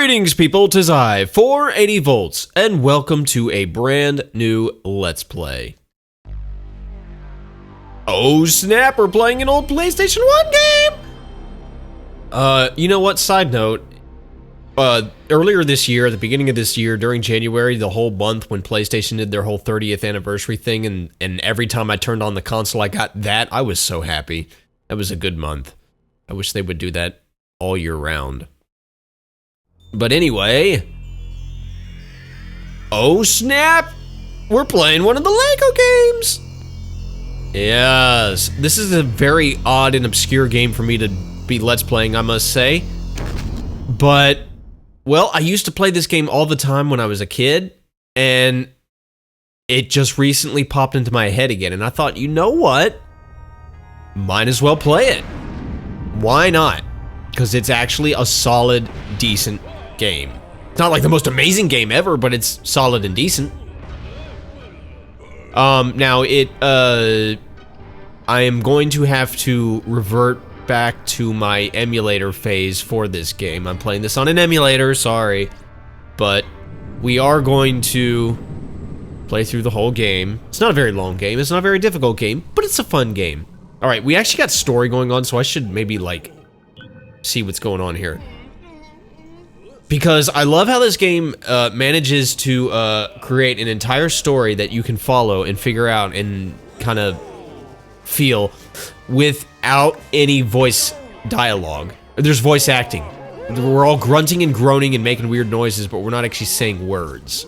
Greetings, people, 'tis I, 480 volts, and welcome to a brand new Let's Play. Oh snap, we're playing an old PlayStation 1 game! You know what, side note, earlier this year, at the beginning of this year, during January, the whole month when PlayStation did their whole 30th anniversary thing, and every time I turned on the console I got that, I was so happy. That was a good month. I wish they would do that all year round. But anyway, oh snap, we're playing one of the Lego games. Yes, this is a very odd and obscure game for me to be Let's Playing, I must say. But, well, I used to play this game all the time when I was a kid, and it just recently popped into my head again, and I thought, you know what? Might as well play it. Why not? Because it's actually a solid, decent game. It's not like the most amazing game ever, but it's solid and decent. Now I am going to have to revert back to my emulator phase for this game. I'm playing this on an emulator, sorry. But we are going to play through the whole game. It's not a very long game, it's not a very difficult game, but it's a fun game. Alright, we actually got story going on, so I should maybe, like, see what's going on here. Because I love how this game manages to create an entire story that you can follow and figure out and kind of feel without any voice dialogue. There's voice acting. We're all grunting and groaning and making weird noises, but we're not actually saying words.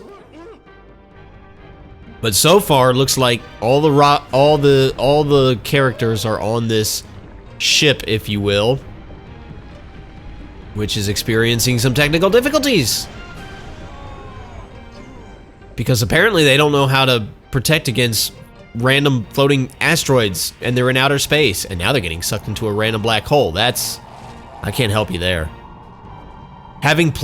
But so far, it looks like all the characters are on this ship, if you will, which is experiencing some technical difficulties. Because apparently they don't know how to protect against random floating asteroids, and they're in outer space, and now they're getting sucked into a random black hole. I can't help you there. Having,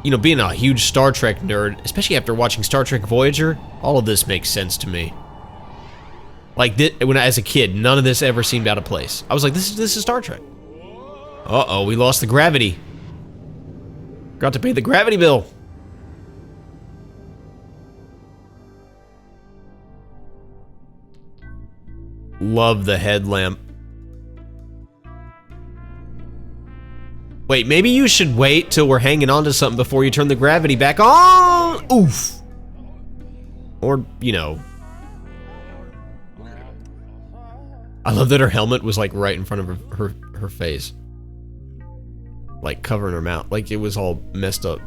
you know, being a huge Star Trek nerd, especially after watching Star Trek Voyager, all of this makes sense to me. Like, when as a kid, none of this ever seemed out of place. I was like, this is Star Trek. Uh-oh, we lost the gravity. Got to pay the gravity bill. Love the headlamp. Wait, maybe you should wait till we're hanging on to something before you turn the gravity back on. Oof. Or, you know. I love that her helmet was like right in front of her face. Like covering her mouth, like it was all messed up.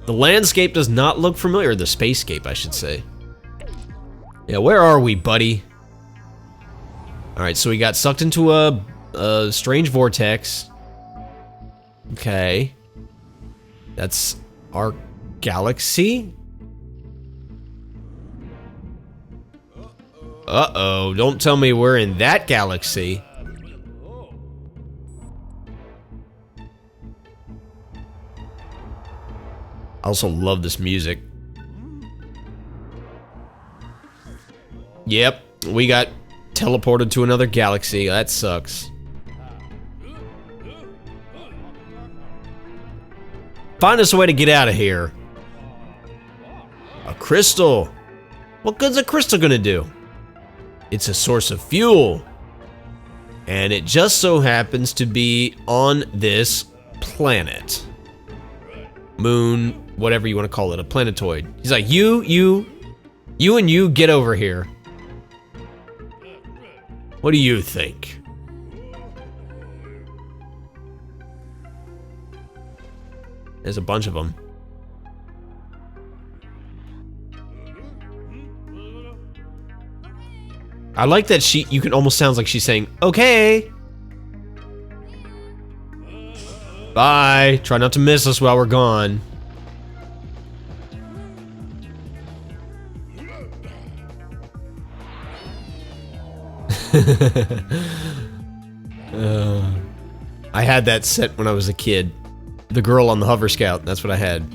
The landscape does not look familiar, the spacescape, I should say. Yeah, where are we, buddy? Alright, so we got sucked into a strange vortex. Okay. That's our galaxy? Uh-oh, don't tell me we're in that galaxy. I also love this music. Yep, we got teleported to another galaxy. That sucks. Find us a way to get out of here. A crystal. What good's a crystal gonna do? It's a source of fuel. And it just so happens to be on this planet. Moon, whatever you want to call it, a planetoid. He's like, you and you get over here. What do you think? There's a bunch of them. I like that you can almost sound like she's saying, okay. Bye. Try not to miss us while we're gone. I had that set when I was a kid. The girl on the hover scout, that's what I had.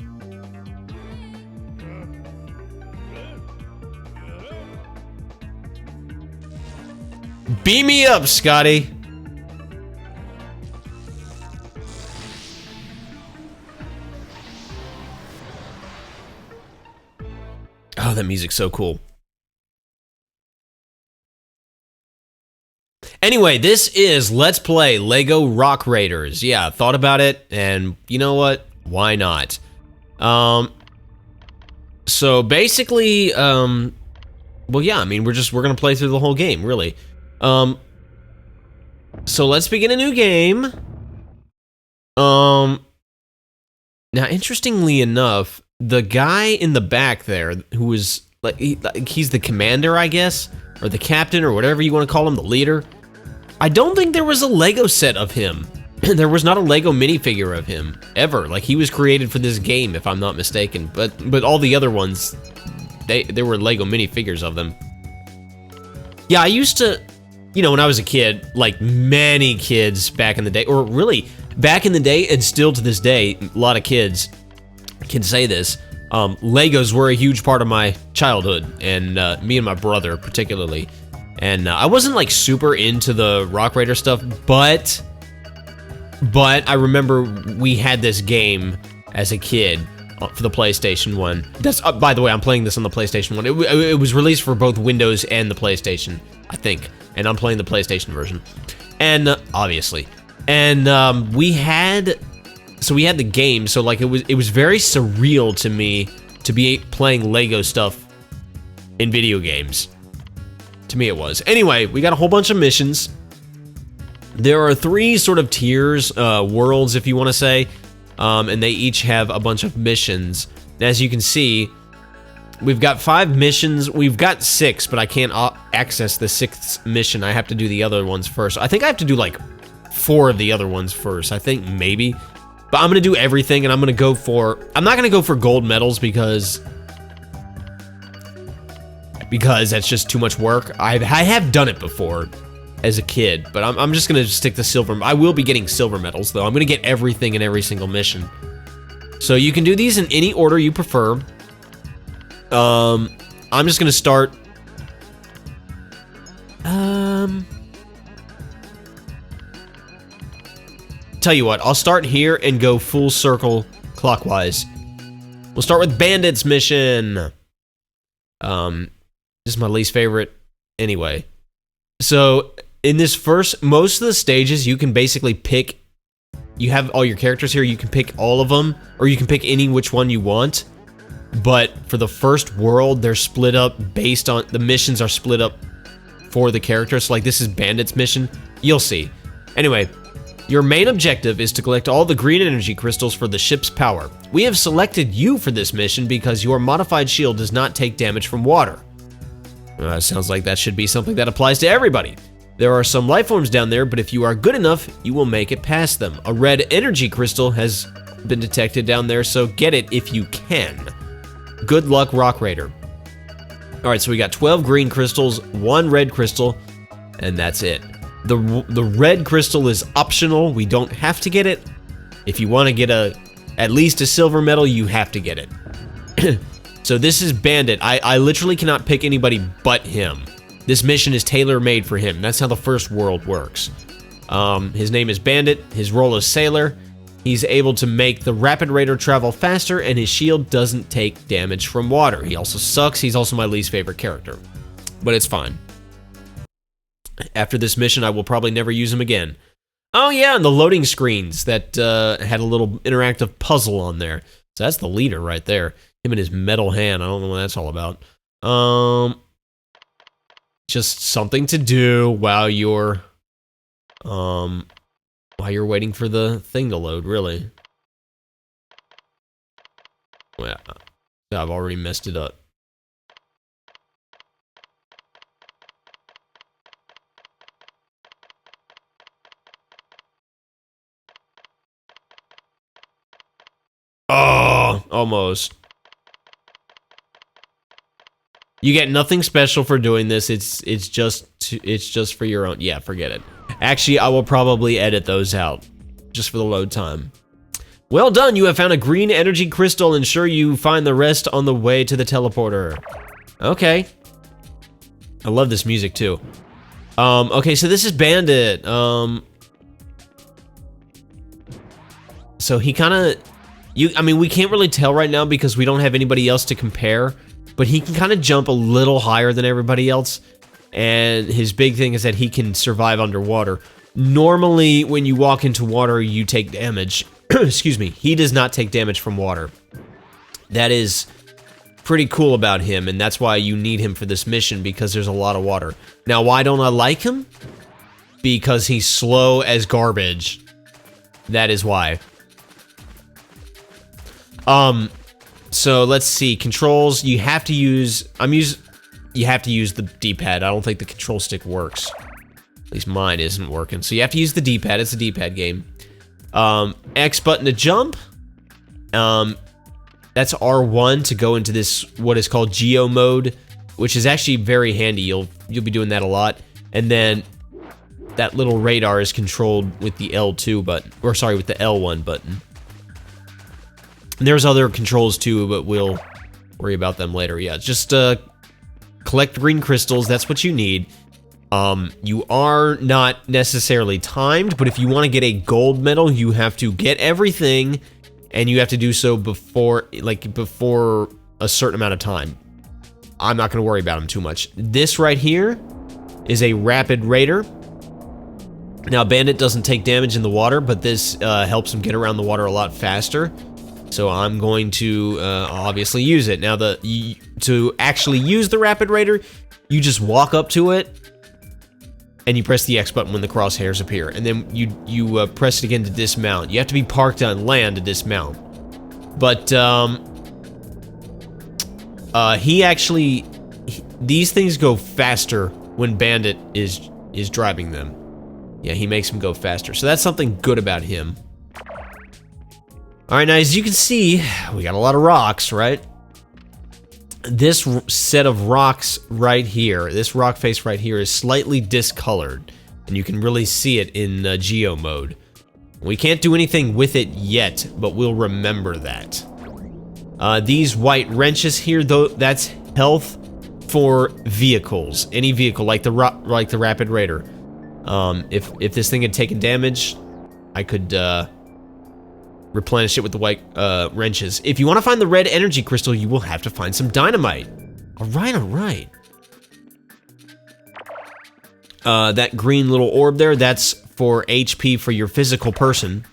Beam me up, Scotty. that music's so cool. Anyway, this is Let's Play Lego Rock Raiders. Yeah, thought about it, and you know what? Why not? So basically, well, yeah, I mean, we're gonna play through the whole game, really. So let's begin a new game. Now, interestingly enough, the guy in the back there, who is like he's the commander, I guess, or the captain, or whatever you want to call him, the leader. I don't think there was a Lego set of him. There was not a Lego minifigure of him ever. Like, he was created for this game, if I'm not mistaken. But all the other ones, there were Lego minifigures of them. Yeah, I used to, you know, when I was a kid, like many kids back in the day, or really back in the day, and still to this day, a lot of kids can say this. Legos were a huge part of my childhood, and me and my brother particularly. And I wasn't like super into the Rock Raider stuff, but I remember we had this game as a kid for the PlayStation 1. That's by the way, I'm playing this on the PlayStation 1. It was released for both Windows and the PlayStation, I think. And I'm playing the PlayStation version. And obviously. And we had the game, so like it was very surreal to me to be playing Lego stuff in video games. To me it was. Anyway, we got a whole bunch of missions. There are 3 sort of tiers, worlds if you want to say, and they each have a bunch of missions. As you can see, we've got 5 missions. We've got 6, but I can't access the 6th mission. I have to do the other ones first. I think I have to do like 4 of the other ones first. I think maybe. But I'm going to do everything, and I'm going to go for... I'm not going to go for gold medals because that's just too much work. I have done it before as a kid, but I'm just gonna stick to silver. I will be getting silver medals though. I'm gonna get everything in every single mission. So you can do these in any order you prefer. I'm just gonna start. Tell you what, I'll start here and go full circle clockwise. We'll start with Bandits mission. This is my least favorite anyway. So in this most of the stages, you can basically pick, you have all your characters here, you can pick all of them, or you can pick any which one you want. But for the first world, they're split up based on, the missions are split up for the characters. So like this is Bandit's mission, you'll see. Anyway, your main objective is to collect all the green energy crystals for the ship's power. We have selected you for this mission because your modified shield does not take damage from water. Sounds like that should be something that applies to everybody. There are some life forms down there, but if you are good enough, you will make it past them. A red energy crystal has been detected down there, so get it if you can. Good luck, Rock Raider. Alright, so we got 12 green crystals, 1 red crystal, and that's it. The red crystal is optional. We don't have to get it. If you want to get at least a silver medal, you have to get it. So this is Bandit. I literally cannot pick anybody but him. This mission is tailor-made for him. That's how the first world works. His name is Bandit. His role is Sailor. He's able to make the Rapid Raider travel faster, and his shield doesn't take damage from water. He also sucks. He's also my least favorite character. But it's fine. After this mission, I will probably never use him again. Oh yeah, and the loading screens that had a little interactive puzzle on there. So that's the leader right there. Him and his metal hand. I don't know what that's all about. Just something to do while you're waiting for the thing to load, really. Well, I've already messed it up. Oh, almost. You get nothing special for doing this. It's just for your own. Yeah, forget it. Actually, I will probably edit those out just for the load time. Well done. You have found a green energy crystal. Ensure you find the rest on the way to the teleporter. Okay. I love this music too. Okay, so this is Bandit. So he kind of, I mean, we can't really tell right now because we don't have anybody else to compare. but he can kind of jump a little higher than everybody else. And his big thing is that he can survive underwater. Normally, when you walk into water, you take damage. Excuse me. He does not take damage from water. That is pretty cool about him, and that's why you need him for this mission, because there's a lot of water. Now, why don't I like him? Because he's slow as garbage. That is why. So let's see. Controls, you have to use... You have to use the D-pad. I don't think the control stick works. At least mine isn't working. So you have to use the D-pad. It's a D-pad game. X button to jump. That's R1 to go into this, what is called Geo mode, which is actually very handy. You'll be doing that a lot. And then that little radar is controlled with the L2 button, or sorry, with the L1 button. And there's other controls too, but we'll worry about them later. Yeah, just collect green crystals. That's what you need. You are not necessarily timed, but if you want to get a gold medal, you have to get everything. And you have to do so before a certain amount of time. I'm not going to worry about them too much. This right here is a rapid raider. Now, Bandit doesn't take damage in the water, but this helps him get around the water a lot faster. So I'm going to obviously use it. Now, to actually use the rapid raider, you just walk up to it, and you press the X button when the crosshairs appear. And then you press it again to dismount. You have to be parked on land to dismount. But these things go faster when Bandit is driving them. Yeah, he makes them go faster. So that's something good about him. All right, now as you can see, we got a lot of rocks, right? This set of rocks right here, this rock face right here is slightly discolored, and you can really see it in Geo mode. We can't do anything with it yet, but we'll remember that. These white wrenches here, though, that's health for vehicles. Any vehicle, like the Rapid Raider. If this thing had taken damage, I could replenish it with the white wrenches. If you want to find the red energy crystal, you will have to find some dynamite. All right. That green little orb there, that's for HP for your physical person.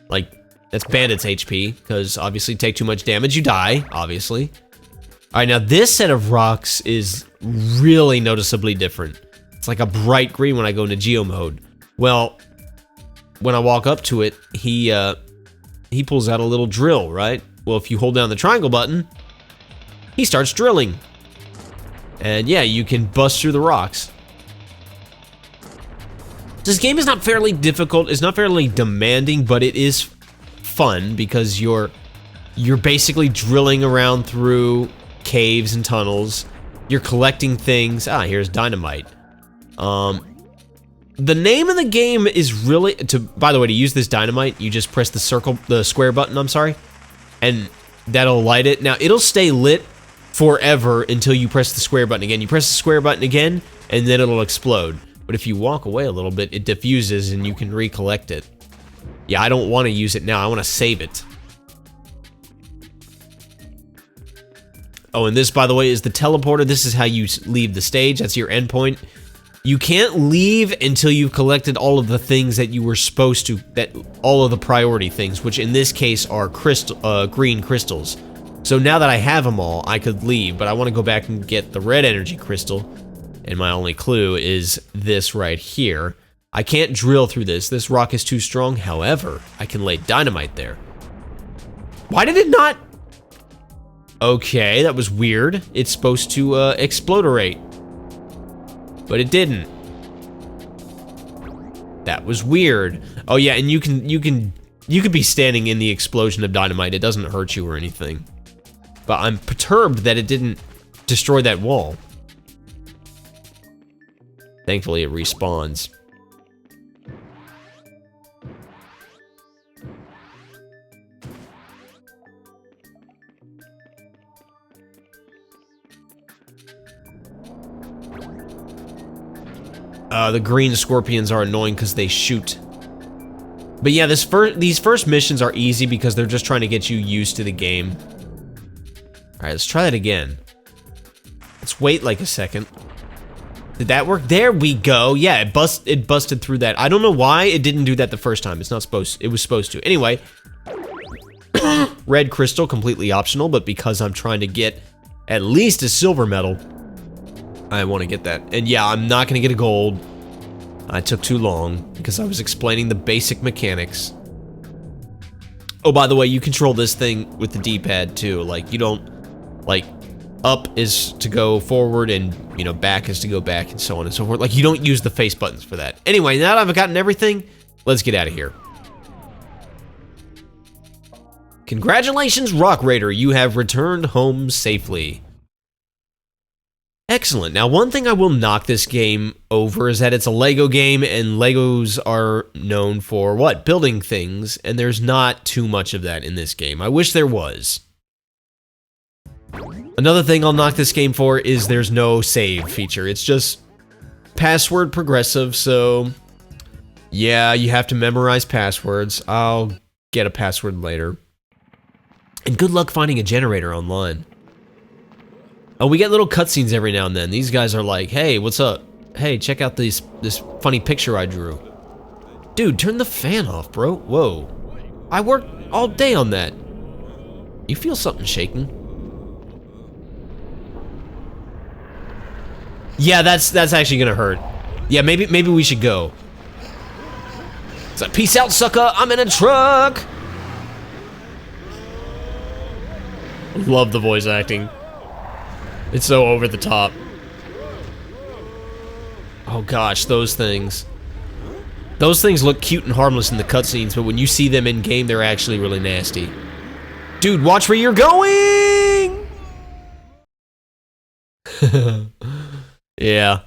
Like, that's Bandit's HP, because obviously take too much damage, you die, obviously. All right, now this set of rocks is really noticeably different. It's like a bright green when I go into Geo mode. Well, when I walk up to it, he pulls out a little drill, right? Well, if you hold down the triangle button, he starts drilling. And yeah, you can bust through the rocks. This game is not fairly difficult, it's not fairly demanding, but it is fun because you're basically drilling around through caves and tunnels. You're collecting things. Ah, here's dynamite. The name of the game is really by the way, to use this dynamite, you just press the square button, I'm sorry, and that'll light it. Now, it'll stay lit forever until you press the square button again. You press the square button again, and then it'll explode. But if you walk away a little bit, it diffuses and you can recollect it. Yeah, I don't want to use it now. I want to save it. Oh, and this, by the way, is the teleporter. This is how you leave the stage. That's your endpoint. You can't leave until you've collected all of the things that you were supposed to, all of the priority things, which in this case are green crystals. So now that I have them all, I could leave, but I want to go back and get the red energy crystal. And my only clue is this right here. I can't drill through this. This rock is too strong. However, I can lay dynamite there. Why did it not? Okay, that was weird. It's supposed to explodorate. But it didn't. That was weird. Oh yeah, and you could be standing in the explosion of dynamite. It doesn't hurt you or anything. But I'm perturbed that it didn't destroy that wall. Thankfully, it respawns. The green scorpions are annoying because they shoot. But yeah, these first missions are easy because they're just trying to get you used to the game. Alright, let's try that again. Let's wait like a second. Did that work? There we go. Yeah, it busted through that. I don't know why it didn't do that the first time. It was supposed to. Anyway, red crystal, completely optional, but because I'm trying to get at least a silver medal, I want to get that. And yeah, I'm not going to get a gold. I took too long because I was explaining the basic mechanics. Oh, by the way, you control this thing with the D-pad too. Like, you don't, like, up is to go forward and, you know, back is to go back and so on and so forth. Like, you don't use the face buttons for that. Anyway, now that I've gotten everything, let's get out of here. Congratulations, Rock Raider, you have returned home safely. Excellent. Now, one thing I will knock this game over is that it's a Lego game, and Legos are known for, what? Building things, and there's not too much of that in this game. I wish there was. Another thing I'll knock this game for is there's no save feature. It's just password progressive, so yeah, you have to memorize passwords. I'll get a password later. And good luck finding a generator online. Oh, we get little cutscenes every now and then. These guys are like, hey, what's up? Hey, check out this funny picture I drew. Dude, turn the fan off, bro. Whoa. I worked all day on that. You feel something shaking? Yeah, that's actually gonna hurt. Yeah, maybe we should go. It's like, peace out, sucker. I'm in a truck. Love the voice acting. It's so over the top. Oh gosh, those things. Those things look cute and harmless in the cutscenes, but when you see them in game, they're actually really nasty. Dude, watch where you're going! Yeah.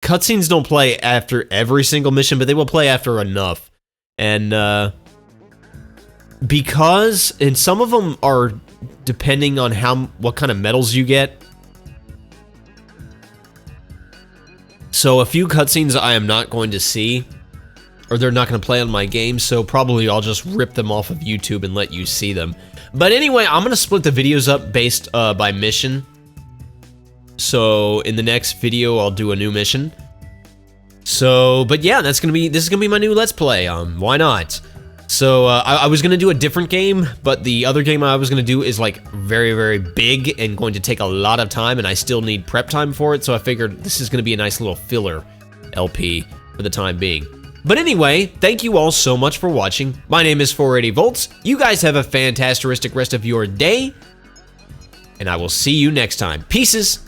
Cutscenes don't play after every single mission, but they will play after enough. And, because, and some of them are depending on what kind of medals you get. So a few cutscenes I am not going to see, or they're not going to play on my game, so probably I'll just rip them off of YouTube and let you see them. But anyway, I'm going to split the videos up based by mission. So in the next video, I'll do a new mission. So, but yeah, this is going to be my new Let's Play. Why not? So, I was going to do a different game, but the other game I was going to do is, like, very, very big and going to take a lot of time, and I still need prep time for it, so I figured this is going to be a nice little filler LP for the time being. But anyway, thank you all so much for watching. My name is 480 Volts. You guys have a fantastic rest of your day, and I will see you next time. Peaces!